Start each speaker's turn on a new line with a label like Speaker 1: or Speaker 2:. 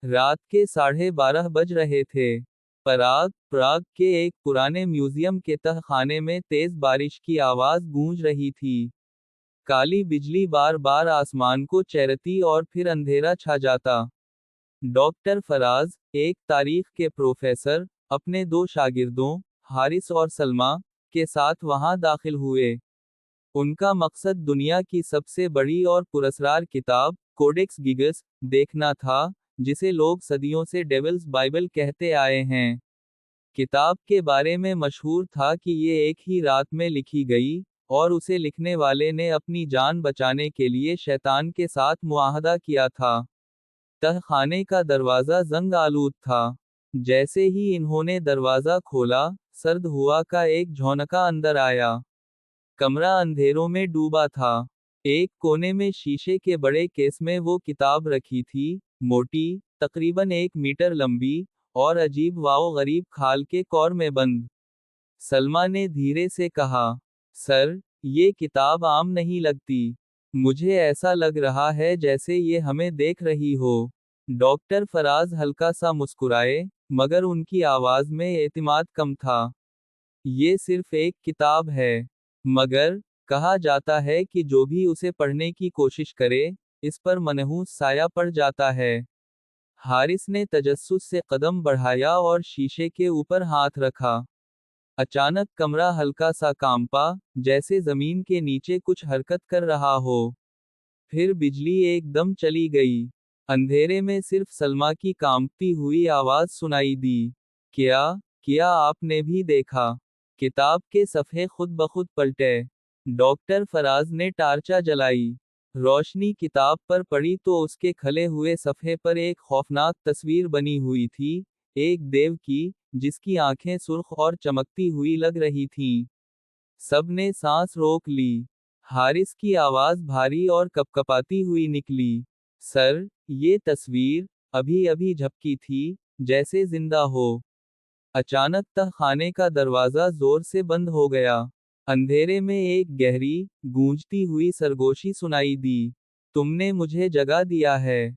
Speaker 1: रात के 12:30 बज रहे थे। प्राग के एक पुराने म्यूजियम के तहखाने में तेज बारिश की आवाज गूंज रही थी। काली बिजली बार बार आसमान को चीरती और फिर अंधेरा छा जाता। डॉक्टर फराज, एक तारीख के प्रोफेसर, अपने दो शागिर्दों, हारिस और सलमा, के साथ वहां दाखिल हुए। उनका मकसद दुनिया की सबसे बड़ी और पुरस्कार किताब, कोडेक्स गिगस, देखना था, जिसे लोग सदियों से डेविल्स बाइबल कहते आए हैं। किताब के बारे में मशहूर था कि ये एक ही रात में लिखी गई, और उसे लिखने वाले ने अपनी जान बचाने के लिए शैतान के साथ मुआहदा किया था। तहखाने का दरवाजा जंग आलूद था। जैसे ही इन्होंने दरवाजा खोला, सर्द हुआ का एक झोंका अंदर आया। कमरा अंधेरों में डूबा था। एक कोने में शीशे के बड़े केस में वो किताब रखी थी, मोटी, तकरीबन 1 मीटर लंबी, और अजीब वाओ गरीब खाल के कौर में बंद। सलमा ने धीरे से कहा, सर, ये किताब आम नहीं लगती। मुझे ऐसा लग रहा है जैसे ये हमें देख रही हो। डॉक्टर फराज हल्का सा मुस्कुराए, मगर उनकी आवाज में एतिमाद कम था। ये सिर्फ एक किताब है। मगर, कहा जाता है कि जो भी उसे पढ़ने की कोशिश करे, इस पर मनहूस साया पड़ जाता है। हारिस ने तजस्सुस से कदम बढ़ाया और शीशे के ऊपर हाथ रखा। अचानक कमरा हल्का सा कांपा, जैसे जमीन के नीचे कुछ हरकत कर रहा हो। फिर बिजली एकदम चली गई। अंधेरे में सिर्फ सलमा की कांपती हुई आवाज सुनाई दी। क्या, क्या आपने भी देखा? किताब के सफ़े खुद ब खुद पलटे। डॉक्टर फराज ने टार्चा जलाई। रोशनी किताब पर पड़ी तो उसके खले हुए सफ़े पर एक खौफनाक तस्वीर बनी हुई थी, एक देव की, जिसकी आंखें सुर्ख और चमकती हुई लग रही थीं। सबने सांस रोक ली। हारिस की आवाज भारी और कपकपाती हुई निकली। सर, ये तस्वीर अभी अभी झपकी थी, जैसे जिंदा हो। अचानक तहखाने का दरवाजा जोर से बंद हो गया। अंधेरे में एक गहरी, गूंजती हुई सरगोशी सुनाई दी। तुमने मुझे जगा दिया है।